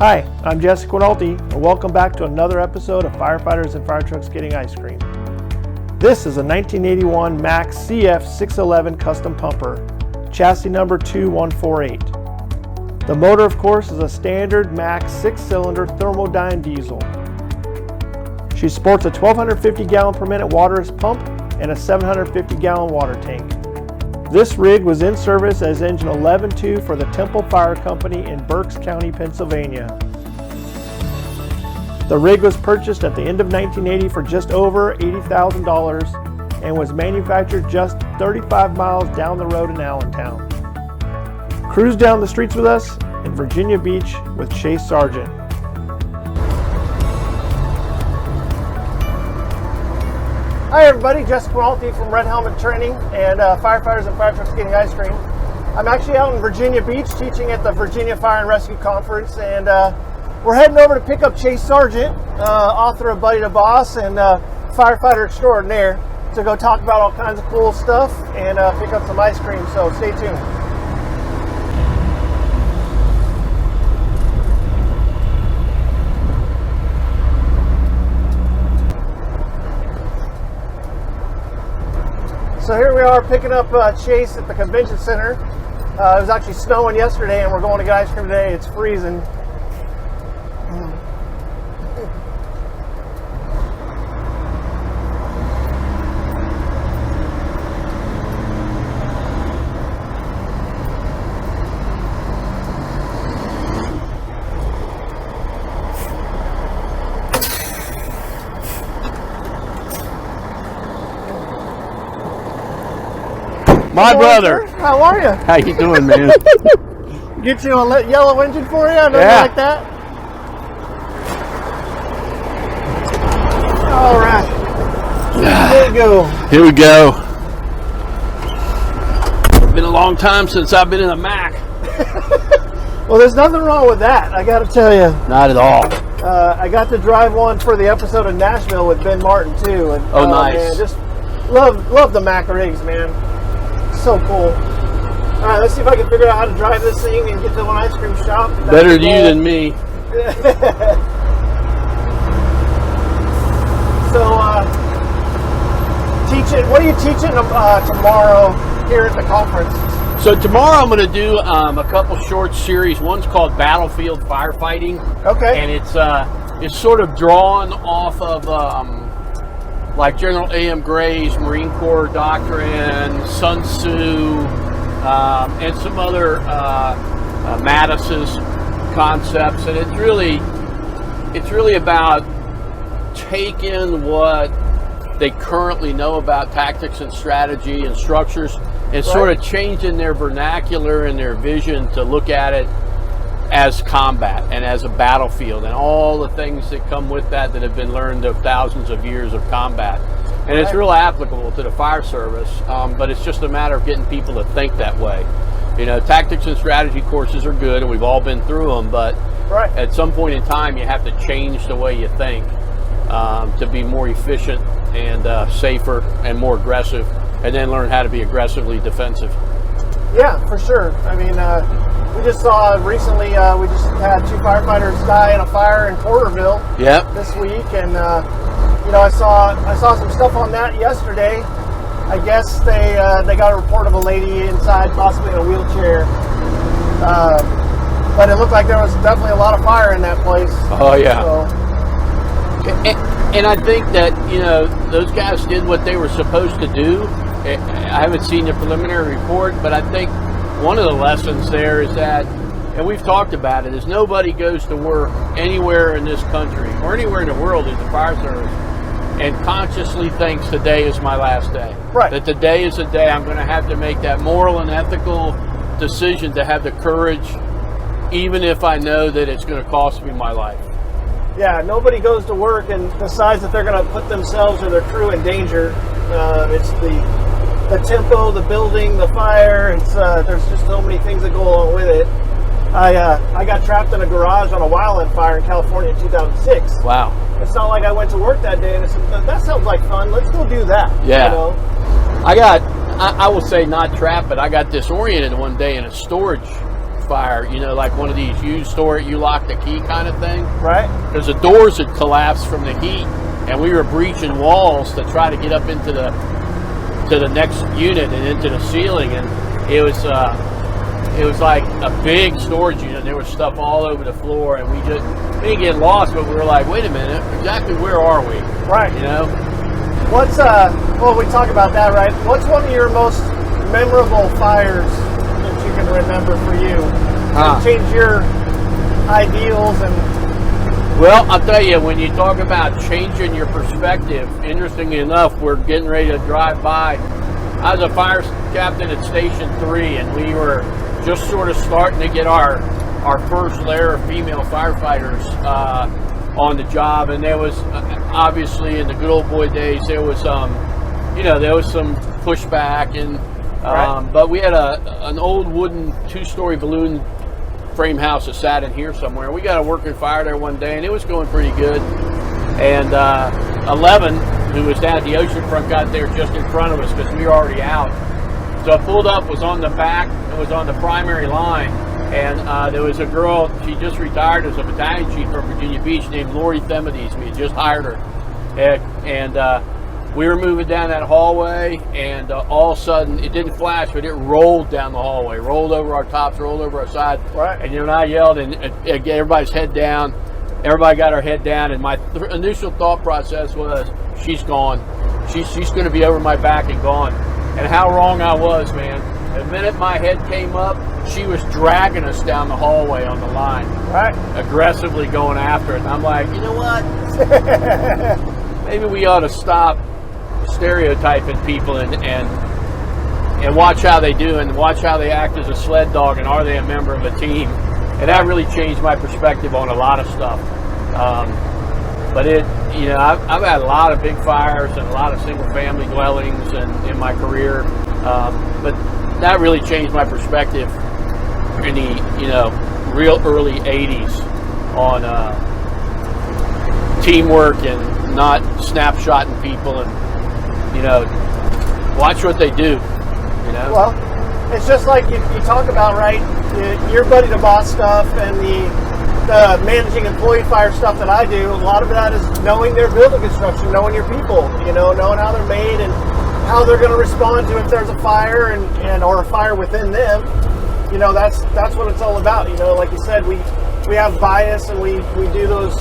Hi, I'm Jesse Quinalty, and welcome back to another episode of Firefighters and Fire Trucks Getting Ice Cream. This is a 1981 Mack CF 611 custom pumper, chassis number 2148. The motor, of course, is a standard Mack 6-cylinder thermodyne diesel. She sports a 1,250 gallon per minute water pump and a 750 gallon water tank. This rig was in service as engine 11-2 for the Temple Fire Company in Berks County, Pennsylvania. The rig was purchased at the end of 1980 for just over $80,000 and was manufactured just 35 miles down the road in Allentown. Cruise down the streets with us in Virginia Beach with Chase Sargent. Hi everybody, Jesse Quinalty from Red Helmet Training and Firefighters and Fire Trucks Getting Ice Cream. I'm actually out in Virginia Beach teaching at the Virginia Fire and Rescue Conference, and we're heading over to pick up Chase Sargent, author of Buddy the Boss and firefighter extraordinaire, to go talk about all kinds of cool stuff and pick up some ice cream, so stay tuned. So here we are picking up Chase at the convention center. It was actually snowing yesterday and we're going to get ice cream today. It's freezing. My brother. How are you? How you doing, man? Get you a yellow engine for you? Nothing like that? All right. There you go. Here we go. Been a long time since I've been in a Mack. Well, there's nothing wrong with that, I got to tell you. Not at all. I got to drive one for the episode of Nashville with Ben Martin, too. And, oh, nice. Man, just love the Mack rigs, man. So cool. All right, let's see if I can figure out how to drive this thing and get to one ice cream shop. Better you than me. So, what are you teaching tomorrow here at the conference? So tomorrow I'm going to do a couple short series. One's called Battlefield Firefighting. Okay. And it's sort of drawn off of like General A.M. Gray's Marine Corps doctrine, Sun Tzu, and some other Mattis's concepts, and it's really about taking what they currently know about tactics and strategy and structures, and sort of changing their vernacular and their vision to look at it as combat and as a battlefield and all the things that come with that have been learned of thousands of years of combat. And it's real applicable to the fire service, but it's just a matter of getting people to think that way. You know, tactics and strategy courses are good and we've all been through them, but at some point in time you have to change the way you think to be more efficient and safer and more aggressive, and then learn how to be aggressively defensive. Yeah, for sure. I mean, we just saw recently, we just had 2 firefighters die in a fire in Porterville this week, and you know, I saw some stuff on that yesterday. I guess they got a report of a lady inside, possibly in a wheelchair, but it looked like there was definitely a lot of fire in that place. Oh yeah. So. And I think that, you know, those guys did what they were supposed to do. I haven't seen the preliminary report, but I think one of the lessons there is that, and we've talked about it, is nobody goes to work anywhere in this country or anywhere in the world in the fire service and consciously thinks today is my last day. Right. That today is the day I'm going to have to make that moral and ethical decision to have the courage, even if I know that it's going to cost me my life. Yeah, nobody goes to work and decides that they're going to put themselves or their crew in danger. It's the tempo, the building, the fire. It's there's just so many things that go along with it. I got trapped in a garage on a wildland fire in California in 2006. Wow. It's not like I went to work that day and I said, that sounds like fun. Let's go do that. Yeah. You know? I will say not trapped, but I got disoriented one day in a storage fire, you know, like one of these you store it, you lock the key kind of thing. Right. Because the doors had collapsed from the heat, and we were breaching walls to try to get up into the next unit and into the ceiling, and it was like a big storage unit. There was stuff all over the floor, and we didn't get lost, but we were like, wait a minute, exactly where are we? Right. You know? What's well, we talk about that, right? What's one of your most memorable fires that you can remember for you? Change your ideals and. Well, I'll tell you, when you talk about changing your perspective, interestingly enough, we're getting ready to drive by. I was a fire captain at Station 3, and we were just sort of starting to get our first layer of female firefighters on the job, and there was obviously in the good old boy days there was there was some pushback, and but we had an old wooden 2-story balloon frame house that sat in here somewhere. We got a working fire there one day, and it was going pretty good. And 11, who was down at the oceanfront, got there just in front of us because we were already out. So I pulled up, was on the back, and was on the primary line. And there was a girl, she just retired as a battalion chief from Virginia Beach, named Lori Themides. We had just hired her. And we were moving down that hallway, and all of a sudden, it didn't flash, but it rolled down the hallway, rolled over our tops, rolled over our side. Right. And I yelled, and everybody's head down. Everybody got our head down, and my initial thought process was, she's gone. She's going to be over my back and gone. And how wrong I was, man. The minute my head came up, she was dragging us down the hallway on the line. Right. Aggressively going after it. And I'm like, you know what? Maybe we ought to stop stereotyping people and watch how they do, and watch how they act as a sled dog, and are they a member of a team. And that really changed my perspective on a lot of stuff. But I've had a lot of big fires and a lot of single family dwellings in my career, but that really changed my perspective in the real early 80s on teamwork and not snapshotting people, and watch what they do. Well, it's just like you talk about, right? Your buddy the boss stuff and the managing employee fire stuff that I do. A lot of that is knowing their building construction, knowing your people, knowing how they're made and how they're going to respond to if there's a fire and or a fire within them. That's what it's all about. Like you said, we have bias and we do those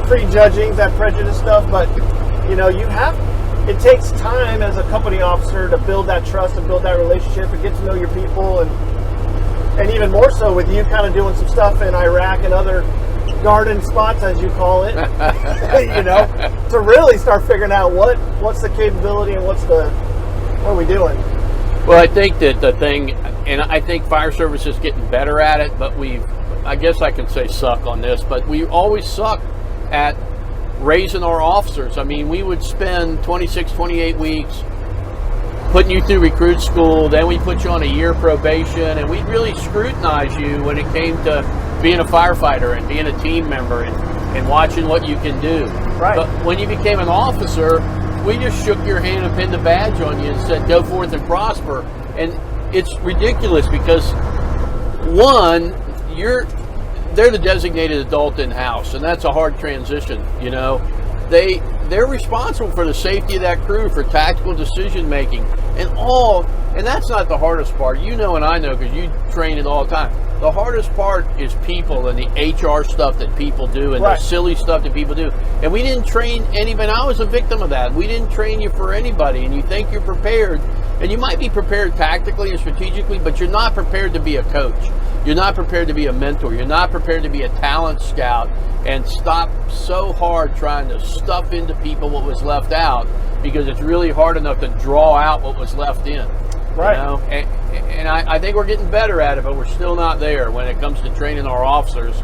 prejudging, that prejudice stuff, but it takes time as a company officer to build that trust and build that relationship and get to know your people, and even more so with you kind of doing some stuff in Iraq and other garden spots, as you call it, to really start figuring out what's the capability and what are we doing. Well, I think that the thing, and I think fire service is getting better at it, but I guess I can say suck on this, but we always suck at raising our officers. I mean, we would spend 26, 28 weeks putting you through recruit school, then we put you on a year probation, and we'd really scrutinize you when it came to being a firefighter and being a team member and watching what you can do. Right. But when you became an officer, we just shook your hand and pinned a badge on you and said, go forth and prosper. And it's ridiculous because, one, they're the designated adult in-house, and that's a hard transition. They're responsible for the safety of that crew, for tactical decision making, and that's not the hardest part. And I know because you train it all the time. The hardest part is people and the HR stuff that people do, and the silly stuff that people do. And we didn't train anybody. I was a victim of that. We didn't train you for anybody, and you think you're prepared, and you might be prepared tactically and strategically, but you're not prepared to be a coach. You're not prepared to be a mentor. You're not prepared to be a talent scout and stop so hard trying to stuff into people what was left out, because it's really hard enough to draw out what was left in. Right. And I think we're getting better at it, but we're still not there when it comes to training our officers.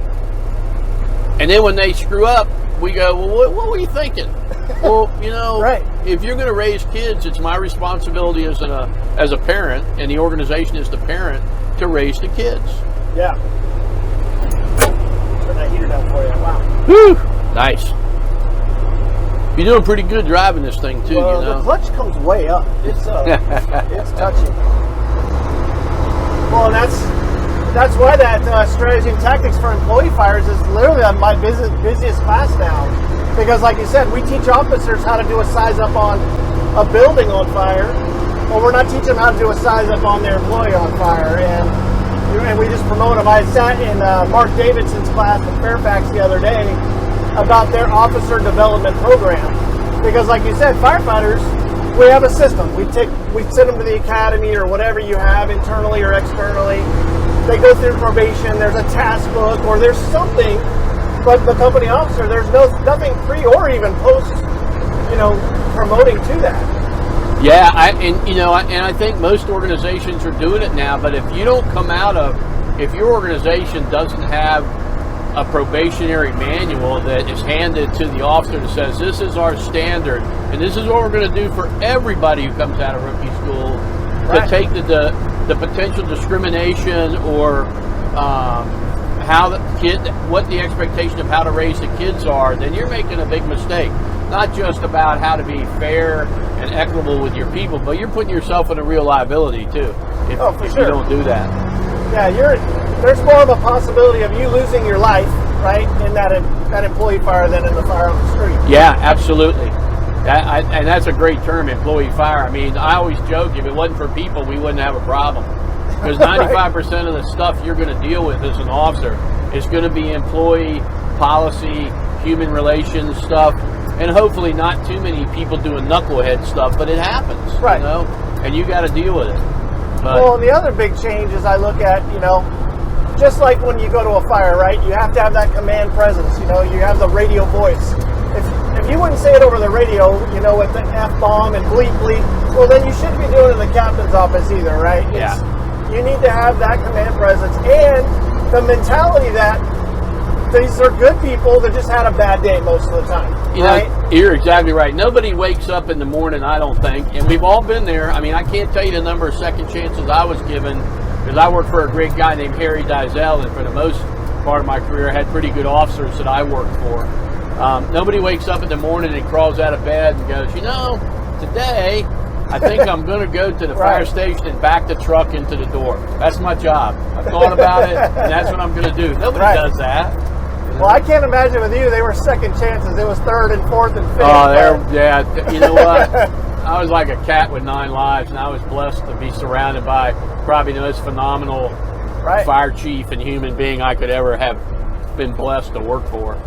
And then when they screw up, we go, well, what were you thinking? Well, if you're going to raise kids, it's my responsibility as a parent, and the organization is the parent, to raise the kids. Yeah. Turn that heater down for you. Wow. Whew. Nice. You're doing pretty good driving this thing too. Well, the clutch comes way up. It's it's touchy. Well, and that's why that strategy and tactics for employee fires is literally my busiest class now. Because like you said, we teach officers how to do a size up on a building on fire, but we're not teaching them how to do a size up on their employee on fire. And we just promote them. I sat in Mark Davidson's class at Fairfax the other day about their officer development program. Because like you said, firefighters, we have a system. We send them to the academy or whatever you have internally or externally. They go through probation, there's a task book, or there's something, but the company officer, there's nothing pre or even post, promoting to that. Yeah, I think most organizations are doing it now, but if your organization doesn't have a probationary manual that is handed to the officer that says this is our standard and this is what we're going to do for everybody who comes out of rookie school, to take the potential discrimination or what the expectation of how to raise the kids are, then you're making a big mistake. Not just about how to be fair and equitable with your people, but you're putting yourself in a real liability too if you don't do that. Yeah, there's more of a possibility of you losing your life, right, in that employee fire than in the fire on the street. Yeah, absolutely. And that's a great term, employee fire. I mean, I always joke, if it wasn't for people, we wouldn't have a problem. Because 95% of the stuff you're going to deal with as an officer is going to be employee policy, human relations stuff, and hopefully not too many people doing knucklehead stuff, but it happens, and you got to deal with it. But, well, and the other big change is I look at, just like when you go to a fire, right, you have to have that command presence, you have the radio voice. If you wouldn't say it over the radio, with the F-bomb and bleep bleep, well, then you shouldn't be doing it in the captain's office either, right? You need to have that command presence and the mentality that these are good people that just had a bad day most of the time, right? You're exactly right. Nobody wakes up in the morning, I don't think, and we've all been there. I mean, I can't tell you the number of second chances I was given, because I worked for a great guy named Harry Dizell, and for the most part of my career, I had pretty good officers that I worked for. Nobody wakes up in the morning and crawls out of bed and goes, today I think I'm going to go to the fire station and back the truck into the door. That's my job. I've thought about it, and that's what I'm going to do. Nobody does that. Well, I can't imagine with you, they were second chances. It was third and fourth and fifth. Yeah. You know what? I was like a cat with 9 lives, and I was blessed to be surrounded by probably the most phenomenal fire chief and human being I could ever have been blessed to work for.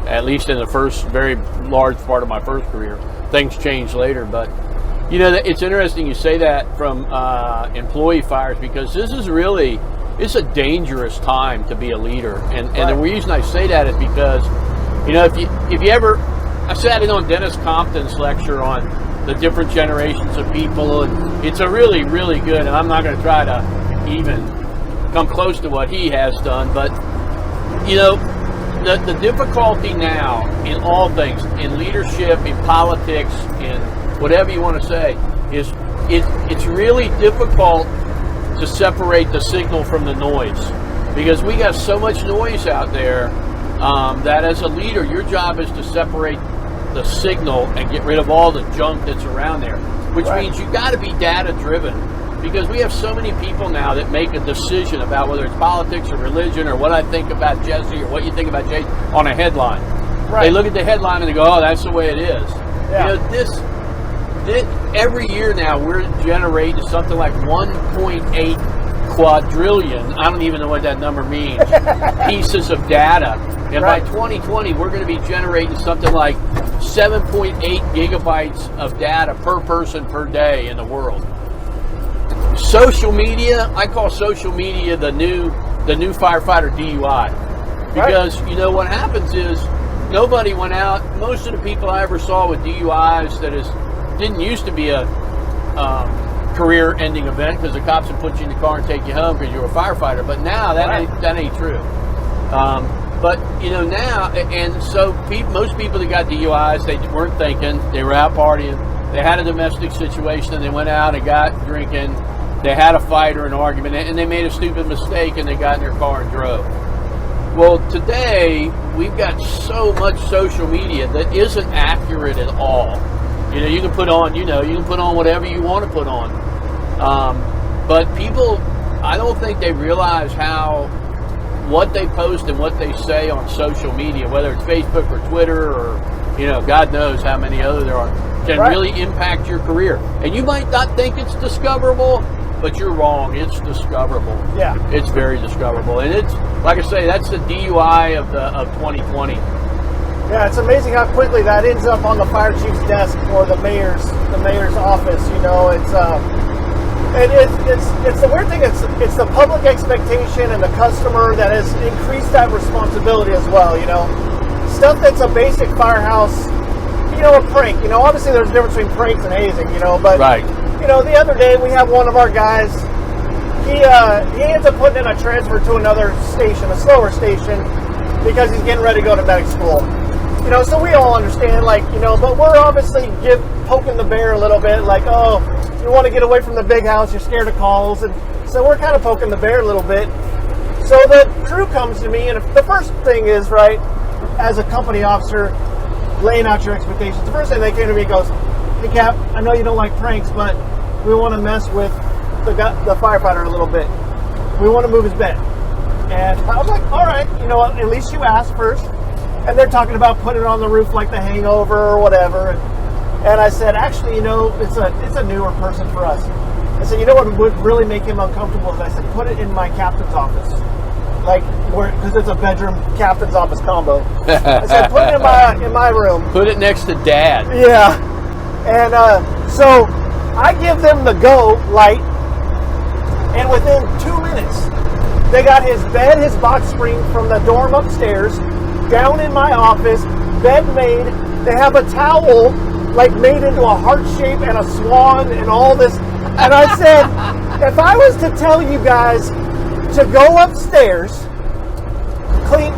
At least in the first very large part of my first career. Things changed later, but it's interesting you say that from employee fires, because this is really, it's a dangerous time to be a leader, and the reason I say that is because if you ever, I sat in on Dennis Compton's lecture on the different generations of people, and it's a really, really good, and I'm not going to try to even come close to what he has done, but the difficulty now in all things, in leadership, in politics, in whatever you want to say, is it's really difficult to separate the signal from the noise, because we got so much noise out there that as a leader, your job is to separate the signal and get rid of all the junk that's around there, which means you got to be data driven. Because we have so many people now that make a decision about whether it's politics or religion or what I think about Jesse or what you think about Jay on a headline. They look at the headline and they go, oh, that's the way it is. This every year now we're generating something like 1.8 quadrillion, I don't even know what that number means, pieces of data. And by 2020, we're going to be generating something like 7.8 gigabytes of data per person per day in the world. Social media, I call social media the new firefighter DUI, because what happens is nobody went out. Most of the people I ever saw with DUIs didn't used to be a career-ending event, because the cops would put you in the car and take you home because you were a firefighter. But now that ain't true. But now, and so most people that got DUIs, they weren't thinking. They were out partying. They had a domestic situation, and they went out and got drinking. They had a fight or an argument, and they made a stupid mistake, and they got in their car and drove. Well, today, we've got so much social media that isn't accurate at all. You can put on, you can put on whatever you want to put on. But people, I don't think they realize what they post and what they say on social media, whether it's Facebook or Twitter or, God knows how many other there are, can really impact your career. And you might not think it's discoverable, but you're wrong. It's discoverable. Yeah. It's very discoverable. And it's, like I say, that's the DUI of 2020. Yeah, it's amazing how quickly that ends up on the fire chief's desk or the mayor's office. It's the weird thing. It's the public expectation and the customer that has increased that responsibility as well. Stuff that's a basic firehouse. A prank. Obviously there's a difference between pranks and hazing. But the other day we have one of our guys. He ends up putting in a transfer to another station, a slower station, because he's getting ready to go to medic school. So we all understand, but we're obviously poking the bear a little bit, you want to get away from the big house, you're scared of calls, and so we're kind of poking the bear a little bit. So the crew comes to me, and the first thing is, as a company officer, laying out your expectations. The first thing they came to me and goes, "Hey Cap, I know you don't like pranks, but we want to mess with the firefighter a little bit. We want to move his bed." And I was like, all right, at least you asked first. And they're talking about putting it on the roof like The Hangover or whatever. And I said, actually, it's a newer person for us. I said, what would really make him uncomfortable is I said, put it in my captain's office. Because it's a bedroom captain's office combo. I said, put it in my room. Put it next to Dad. Yeah. And so I give them the go light. And within 2 minutes, they got his bed, his box spring from the dorm upstairs, down in my office, bed made. They have a towel made into a heart shape and a swan and all this. And I said, if I was to tell you guys to go upstairs,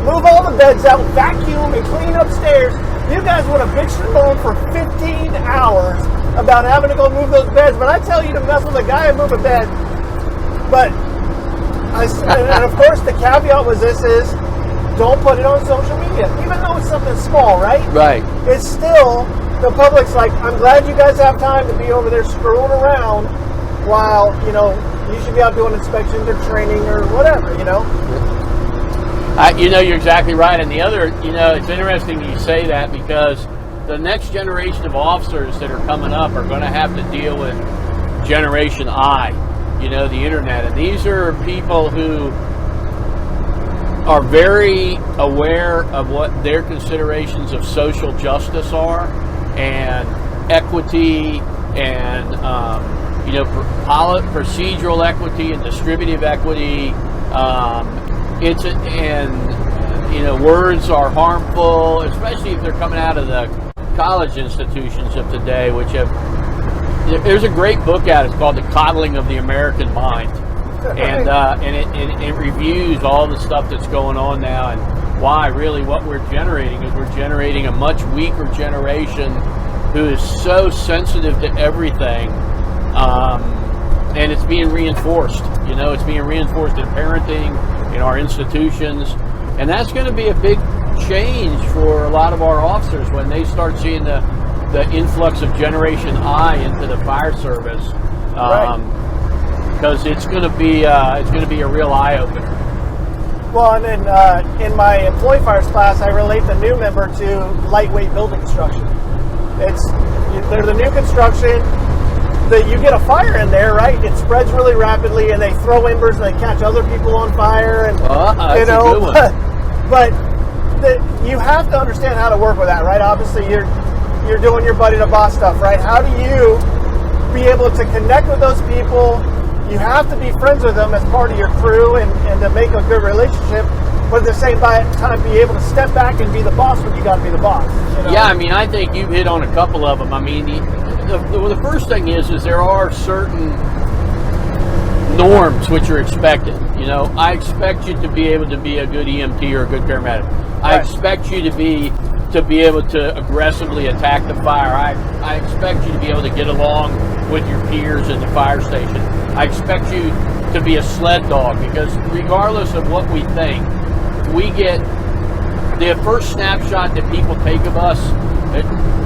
move all the beds out, vacuum and clean upstairs, you guys would have bitched and moaned for 15 hours about having to go move those beds. But I tell you to mess with a guy and move a bed. But and of course the caveat was don't put it on social media, even though it's something small, right? Right. It's still, the public's like, I'm glad you guys have time to be over there screwing around while, you should be out doing inspections or training or whatever, You're exactly right. And the other, it's interesting you say that because the next generation of officers that are coming up are going to have to deal with Generation I, the internet. And these are people who are very aware of what their considerations of social justice are and equity and, procedural equity and distributive equity. Words are harmful, especially if they're coming out of the college institutions of today, there's a great book out. It's called The Coddling of the American Mind. And it reviews all the stuff that's going on now and why really what we're generating is we're generating a much weaker generation who is so sensitive to everything, and it's being reinforced. It's being reinforced in parenting, in our institutions, and that's going to be a big change for a lot of our officers when they start seeing the influx of Generation I into the fire service. Because it's going to be a real eye opener. Well, and then in my employee fires class, I relate the new member to lightweight building construction. They're the new construction. You get a fire in there, right? It spreads really rapidly, and they throw embers and they catch other people on fire, and that's a good one. But you have to understand how to work with that, right? Obviously, you're doing your buddy to boss stuff, right? How do you be able to connect with those people? You have to be friends with them as part of your crew and to make a good relationship, but at the same time be able to step back and be the boss when you got to be the boss. Yeah, I think you've hit on a couple of them. The first thing is there are certain norms which are expected. I expect you to be able to be a good EMT or a good paramedic. Right. I expect you to be able to aggressively attack the fire. I expect you to be able to get along with your peers in the fire station. I expect you to be a sled dog, because regardless of what we think, we get the first snapshot that people take of us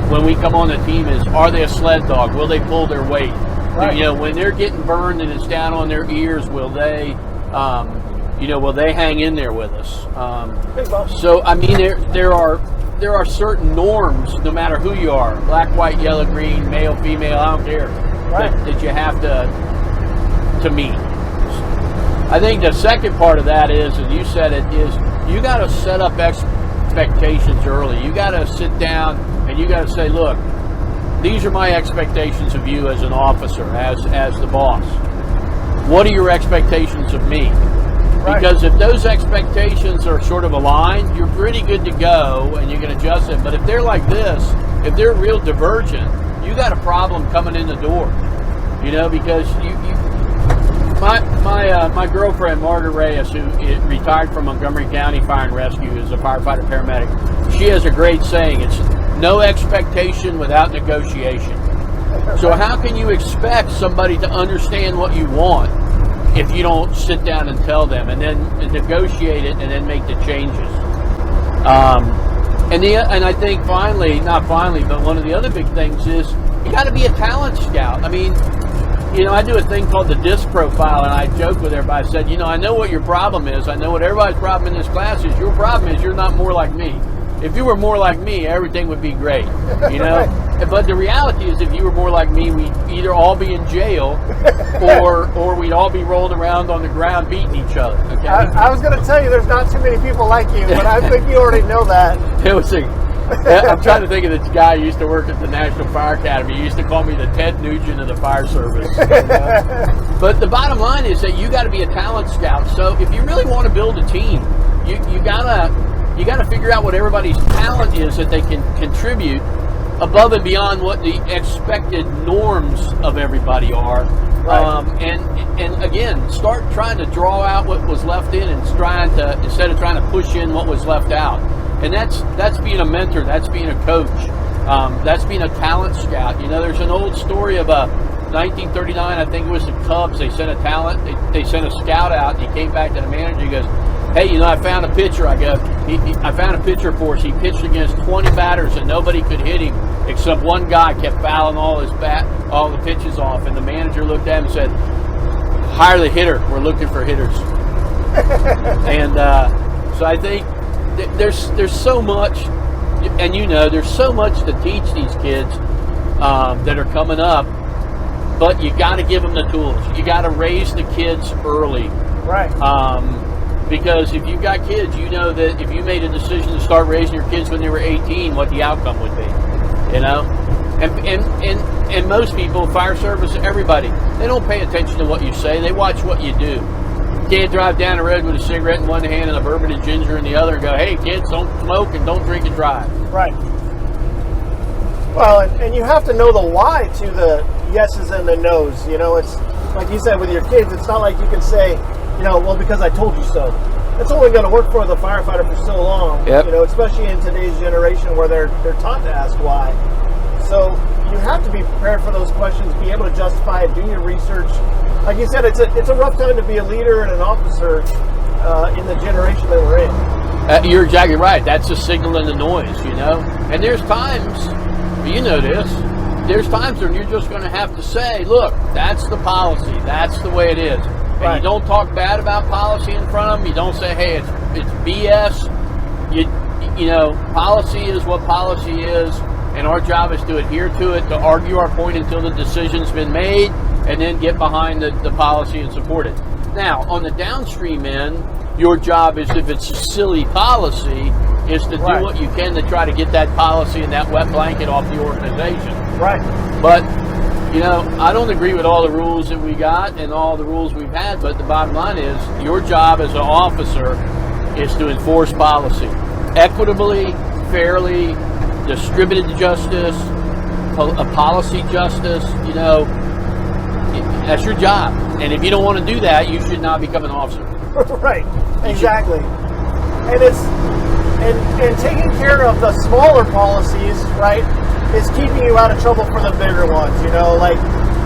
when we come on the team is, are they a sled dog? Will they pull their weight? Right. You know, when they're getting burned and it's down on their ears, will they, will they hang in there with us? So, I mean, there are certain norms, no matter who you are, black, white, yellow, green, male, female, I don't care, right. that you have to meet. I think the second part of that is, and you said it, is you got to set up expectations early. You got to sit down and you got to say, look, these are my expectations of you as an officer, as the boss. What are your expectations of me? Right. Because if those expectations are sort of aligned, you're pretty good to go and you can adjust it. But if they're like this, if they're real divergent, you got a problem coming in the door. You know, because my girlfriend, Margaret Reyes, who retired from Montgomery County Fire and Rescue, is a firefighter paramedic. She has a great saying. It's no expectation without negotiation. So how can you expect somebody to understand what you want if you don't sit down and tell them and then negotiate it and then make the changes? And I think but one of the other big things is you got to be a talent scout. I mean, you know, I do a thing called the DISC profile, and I joke with everybody. I said, you know, I know what your problem is. I know what everybody's problem in this class is. Your problem is you're not more like me. If you were more like me, everything would be great, you know? But the reality is, if you were more like me, we'd either all be in jail or we'd all be rolled around on the ground beating each other, okay? I was going to tell you there's not too many people like you, but I think you already know that. I'm trying to think of this guy who used to work at the National Fire Academy. He used to call me the Ted Nugent of the fire service. But the bottom line is that you got to be a talent scout. So if you really want to build a team, you gotta figure out what everybody's talent is that they can contribute above and beyond what the expected norms of everybody are. Right. And again, start trying to draw out what was left in and instead of trying to push in what was left out. And that's being a mentor, that's being a coach, that's being a talent scout. You know, there's an old story of 1939, I think it was the Cubs. They sent they sent a scout out, and he came back to the manager. He goes, hey, you know, I found a pitcher. I go, I found a pitcher for us. He pitched against 20 batters, and nobody could hit him except one guy kept fouling all the pitches off. And the manager looked at him and said, hire the hitter. We're looking for hitters. And so I think there's so much, and you know, there's so much to teach these kids that are coming up, but you got to give them the tools. You got to raise the kids early. Right. Because if you've got kids, you know that if you made a decision to start raising your kids when they were 18, what the outcome would be, you know? And most people, fire service, everybody, they don't pay attention to what you say. They watch what you do. You can't drive down the road with a cigarette in one hand and a bourbon and ginger in the other and go, hey, kids, don't smoke and don't drink and drive. Right. Well, and you have to know the why to the yeses and the nos. You know, it's like you said with your kids, it's not like you can say, you know, well, because I told you so. It's only going to work for the firefighter for so long, yep. You know, especially in today's generation where they're taught to ask why. So you have to be prepared for those questions, be able to justify it, do your research. Like you said, it's a rough time to be a leader and an officer in the generation that we're in. You're exactly right. That's the signal and the noise, you know. And there's times, you know this, there's times when you're just going to have to say, look, that's the policy. That's the way it is. And right. You don't talk bad about policy in front of them. You don't say, hey, it's BS. You know, policy is what policy is, and our job is to adhere to it, to argue our point until the decision's been made, and then get behind the policy and support it. Now, on the downstream end, your job is, if it's a silly policy, is to right. do what you can to try to get that policy and that wet blanket off the organization. Right. But you know, I don't agree with all the rules that we got and all the rules we've had, but the bottom line is your job as an officer is to enforce policy equitably, fairly, distributed justice, a policy justice. You know, that's your job. And if you don't want to do that, you should not become an officer. Right, exactly. And it's and taking care of the smaller policies, right, is keeping you out of trouble for the bigger ones. You know, like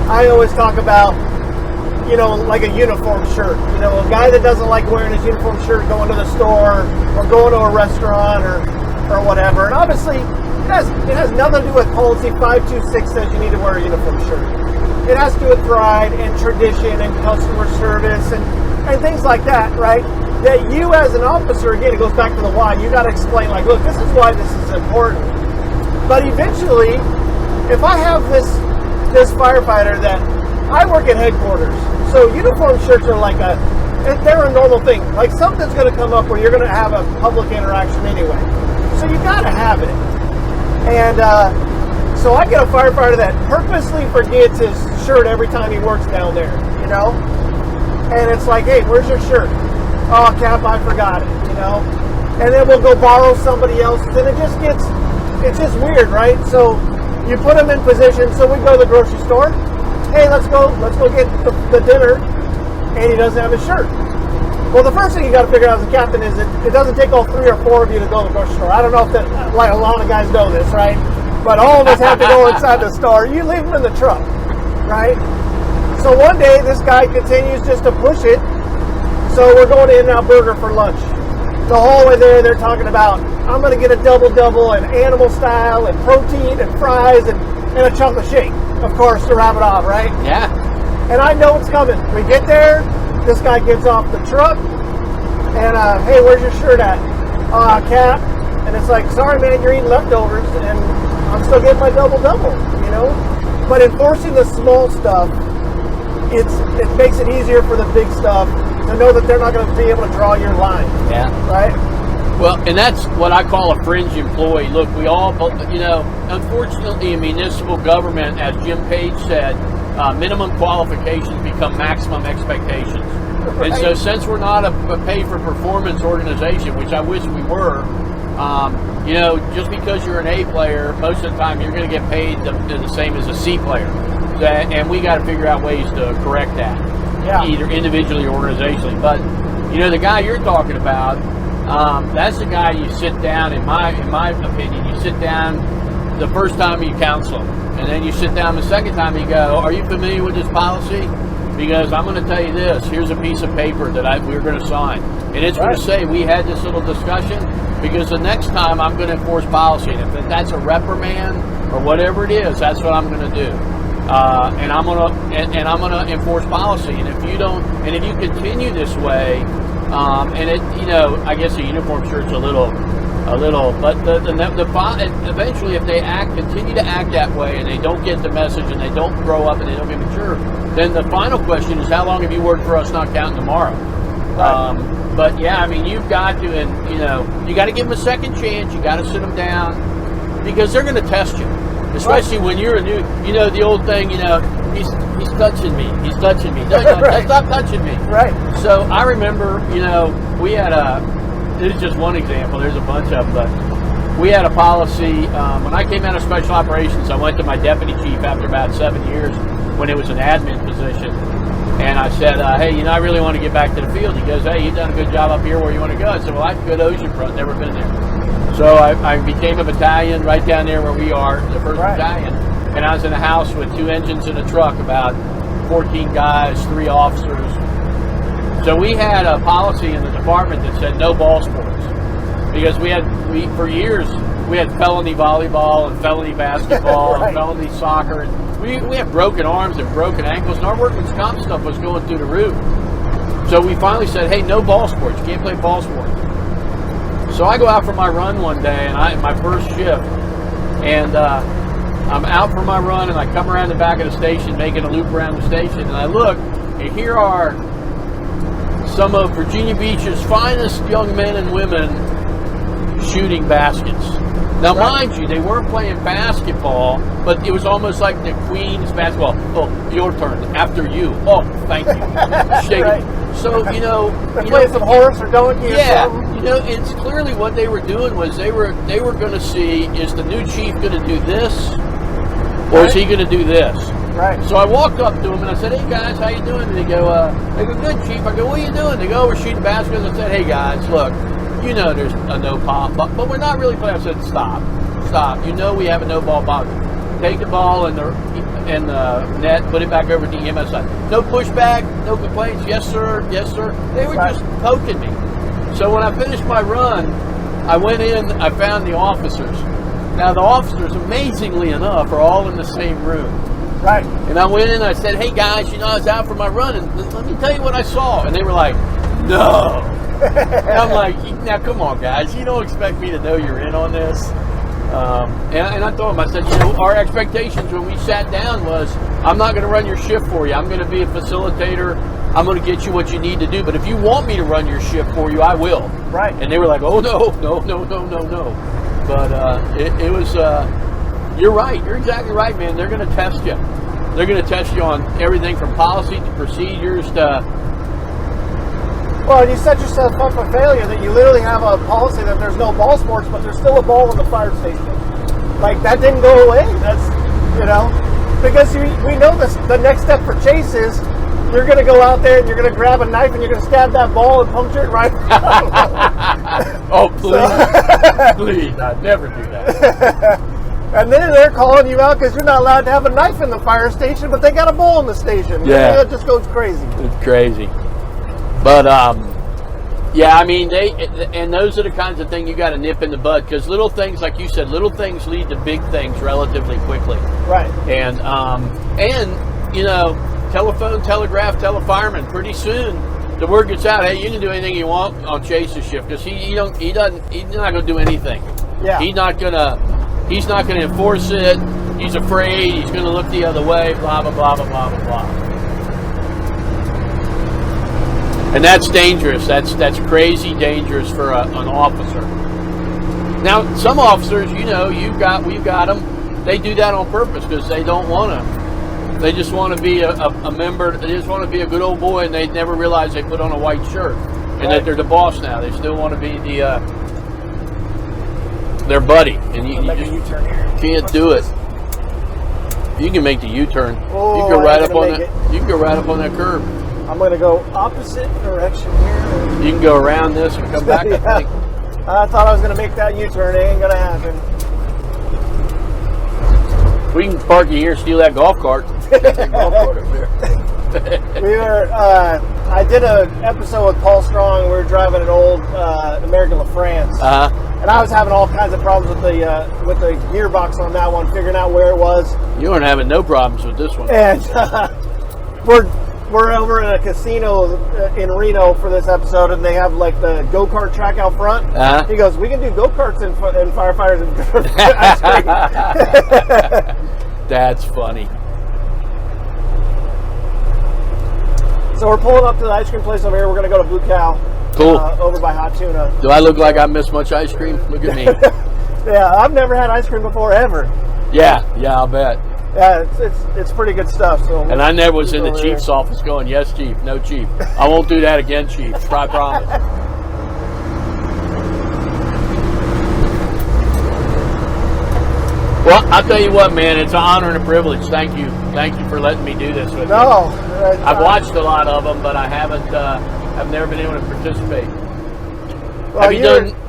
I always talk about, you know, like a uniform shirt. You know, a guy that doesn't like wearing his uniform shirt going to the store or going to a restaurant or whatever. And obviously, it has nothing to do with policy 526 says you need to wear a uniform shirt. it has to do with pride and tradition and customer service and things like that, right? That you as an officer, again, it goes back to the why. You got to explain, like, look, this is why this is important. But eventually, if I have this firefighter that I work at headquarters, so uniform shirts are like they're a normal thing. Like something's going to come up where you're going to have a public interaction anyway. So you got to have it. And so I get a firefighter that purposely forgets his shirt every time he works down there, you know? And it's like, hey, where's your shirt? Oh, Cap, I forgot it, you know? And then we'll go borrow somebody else's, and it's just weird, right? So you put him in position, so we go to the grocery store. Hey, let's go get the dinner, and he doesn't have his shirt. Well, the first thing you got to figure out as a captain is it doesn't take all 3 or 4 of you to go to the grocery store. I don't know if that, like a lot of guys know this, right? But all of us have to go inside the store. You leave them in the truck, right? So one day, this guy continues just to push it. So we're going to In-N-Out Burger for lunch. The whole way there, they're talking about, I'm going to get a double and animal style and protein and fries and a chocolate shake, of course, to wrap it off, right? Yeah. And I know it's coming. We get there, this guy gets off the truck, and hey, where's your shirt at? Cap. And it's like, sorry, man, you're eating leftovers, and I'm still getting my double, you know? But enforcing the small stuff, it makes it easier for the big stuff to know that they're not going to be able to draw your line. Yeah. Right? Well, and that's what I call a fringe employee. Look, we all, you know, unfortunately in municipal government, as Jim Page said, minimum qualifications become maximum expectations. Right. And so since we're not a pay-for-performance organization, which I wish we were, you know, just because you're an A player, most of the time you're going to get paid the same as a C player. And we got to figure out ways to correct that, either individually or organizationally. But, you know, the guy you're talking about, that's the guy you sit down, in my opinion, you sit down the first time you counsel him, and then you sit down the second time you go, are you familiar with this policy? Because I'm going to tell you this, here's a piece of paper that we're going to sign. And it's going to say we had this little discussion, because the next time I'm going to enforce policy. And if that's a reprimand or whatever it is, that's what I'm going to do. And I'm gonna enforce policy. And if you don't, and if you continue this way, and it, you know, I guess a uniform shirt's a little, but eventually, if they continue to act that way, and they don't get the message, and they don't grow up, and they don't get mature, then the final question is, how long have you worked for us, not counting tomorrow? Right. But yeah, I mean, you've got to, and you know, you got to give them a second chance. You got to sit them down, because they're going to test you. Especially when you're a new, you know, the old thing, you know, he's touching me. No, right. Stop touching me. Right. So I remember, you know, we had this is just one example, there's a bunch of them, but we had a policy, when I came out of special operations, I went to my deputy chief after about 7 years when it was an admin position. And I said, hey, you know, I really want to get back to the field. He goes, hey, you've done a good job up here, where you want to go? I said, well, I can go to Oceanfront, never been there. So I became a battalion right down there where we are, the 1st Battalion. And I was in a house with 2 engines and a truck, about 14 guys, 3 officers. So we had a policy in the department that said no ball sports. Because for years, we had felony volleyball and felony basketball and felony soccer. And we had broken arms and broken ankles, and our workman's comp stuff was going through the roof. So we finally said, hey, no ball sports. You can't play ball sports. So I go out for my run one day, and my first shift, and I'm out for my run, and I come around the back of the station, making a loop around the station, and I look, and here are some of Virginia Beach's finest young men and women shooting baskets. Now, mind you, they weren't playing basketball, but it was almost like the Queen's basketball. Oh, your turn. After you. Oh, thank you. Shaking. So, you know, play some horse or donkey or something. You know, it's clearly what they were doing was they were going to see, is the new chief going to do this, or is he going to do this? Right. So I walked up to him and I said, hey guys, how you doing? And they go, good, chief. I go, what are you doing? They go, we're shooting baskets. I said, hey guys, look, you know there's a no pop, but we're not really playing. I said, stop. You know we have a no ball policy. Take the ball and the net, put it back over to the EMS side. No pushback, no complaints. Yes sir. They were just poking me. So when I finished my run, I went in, I found the officers. Now the officers, amazingly enough, are all in the same room. Right. And I went in and I said, hey guys, I was out for my run, and let me tell you what I saw. And they were like, no. And I'm like, now come on guys, you don't expect me to know you're in on this. And I told them, I said, our expectations when we sat down was, I'm not going to run your shift for you. I'm going to be a facilitator. I'm going to get you what you need to do. But if you want me to run your shift for you, I will. Right. And they were like, oh, no. But it was, you're right. You're exactly right, man. They're going to test you. They're going to test you on everything from policy to procedures to... Well, and you set yourself up for failure that you literally have a policy that there's no ball sports, but there's still a ball in the fire station. Like, that didn't go away. That's, because we know this. The next step for Chase is you're going to go out there and you're going to grab a knife and you're going to stab that ball and puncture it right. Oh, please. Please, I'd never do that. And then they're calling you out because you're not allowed to have a knife in the fire station, but they got a ball in the station. Yeah. It just goes crazy. It's crazy. But, yeah, I mean, and those are the kinds of things you got to nip in the bud, because little things, like you said, little things lead to big things relatively quickly. Right. And telephone, telegraph, tell a fireman. Pretty soon, the word gets out. Hey, you can do anything you want on Chase's shift, because he's not going to do anything. Yeah. He's not going to enforce it. He's afraid. He's going to look the other way. Blah blah blah blah blah blah. And that's dangerous. That's crazy dangerous for an officer. Now, some officers, we've got them. They do that on purpose because they don't want to. They just want to be a member. They just want to be a good old boy, and they never realize they put on a white shirt and that they're the boss now. They still want to be their buddy, and you just can't do it. You can make the U-turn. Oh, you can go right up on that. You can go right up on that curb. I'm going to go opposite direction here. You can go around this and come back, Yeah. I think. I thought I was going to make that U-turn. It ain't going to happen. We can park you here and steal that golf cart. That golf cart up there. I did an episode with Paul Strong. We were driving an old American LaFrance. And I was having all kinds of problems with the gearbox on that one, figuring out where it was. You weren't having no problems with this one. And we're over in a casino in Reno for this episode, and they have like the go-kart track out front. He goes, we can do go-karts in firefighters and ice cream. That's funny. So we're pulling up to the ice cream place over here. We're going to go to Blue Cow. Cool. Over by Hot Tuna. Do I look like I missed much ice cream? Look at me. Yeah, I've never had ice cream before ever. Yeah, I'll bet. Yeah, it's pretty good stuff. So. And I never was in the chief's office going, yes, chief, no, chief. I won't do that again, chief. I promise. Well, I'll tell you what, man, it's an honor and a privilege. Thank you for letting me do this with you. I've watched a lot of them, but I haven't. I've never been able to participate. Well,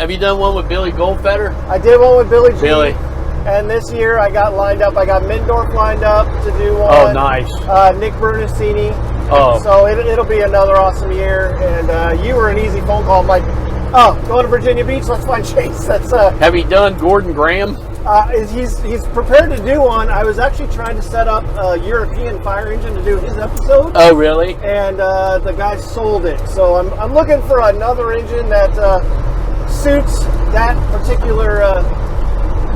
have you done one with Billy Goldfeder? I did one with Billy G. Billy. And this year I got lined up. I got Mendorf lined up to do one. Oh, nice. Nick Bernasini. Oh. So it'll be another awesome year. And you were an easy phone call. I'm like, oh, going to Virginia Beach. Let's find Chase. That's. Have you done Gordon Graham? He's prepared to do one. I was actually trying to set up a European fire engine to do his episode. Oh, really? And the guy sold it. So I'm looking for another engine that suits that particular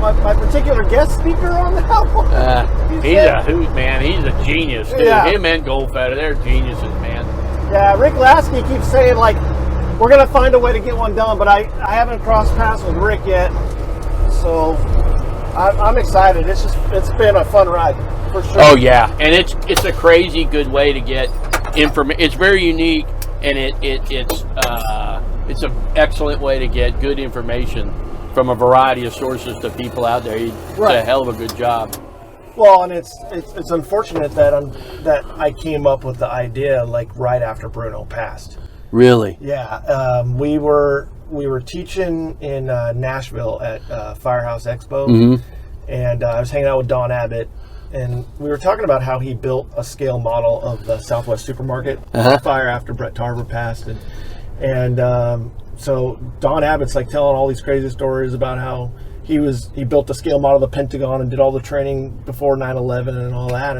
my particular guest speaker on that one. He's a hoot, man. He's a genius, dude. Yeah. Him and Goldfeder, they're geniuses, man. Yeah, Rick Lasky keeps saying like we're gonna find a way to get one done, but I haven't crossed paths with Rick yet. So I'm excited. It's been a fun ride for sure. Oh yeah, and it's a crazy good way to get information. It's very unique, and it's an excellent way to get good information from a variety of sources to people out there. He did a hell of a good job. Well, and it's unfortunate that I came up with the idea like right after Bruno passed. Really? Yeah, we were teaching in Nashville at Firehouse Expo, and I was hanging out with Don Abbott, and we were talking about how he built a scale model of the Southwest Supermarket fire after Brett Tarver passed, and so Don Abbott's like telling all these crazy stories about how he built the scale model of the Pentagon and did all the training before 9/11 and all that.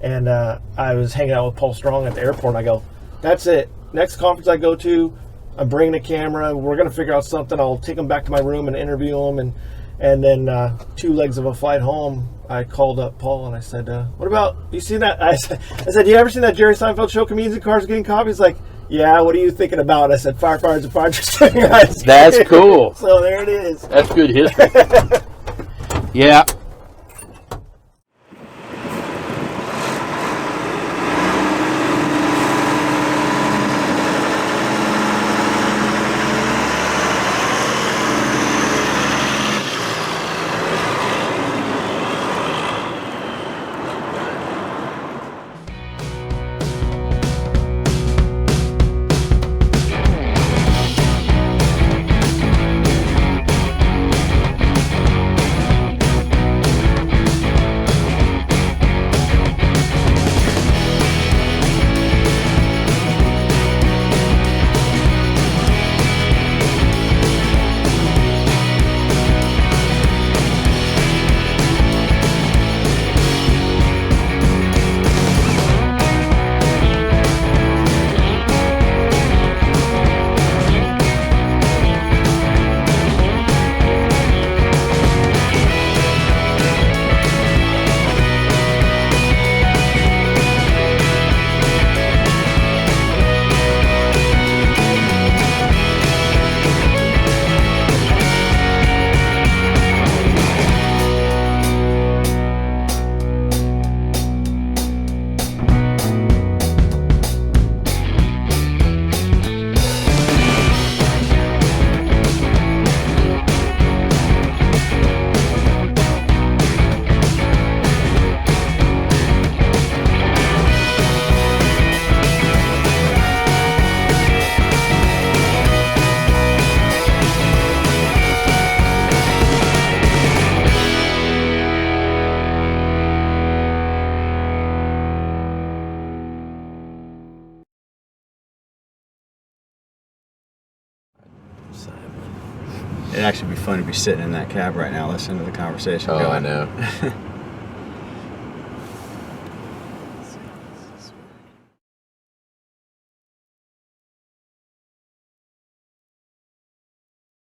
And I was hanging out with Paul Strong at the airport. And I go, that's it. Next conference I go to, I'm bringing a camera. We're going to figure out something. I'll take him back to my room and interview him. And then 2 legs of a flight home, I called up Paul and I said, what about, you seen that? I said, you ever seen that Jerry Seinfeld show, Comedians in Cars Getting Coffee? He's like, yeah, what are you thinking about? I said, Firefighters and Fire Trucks Getting Ice Cream. That's cool. So there it is. That's good history. Yeah. It'd actually be fun to be sitting in that cab right now listening to the conversation Oh, going. I know.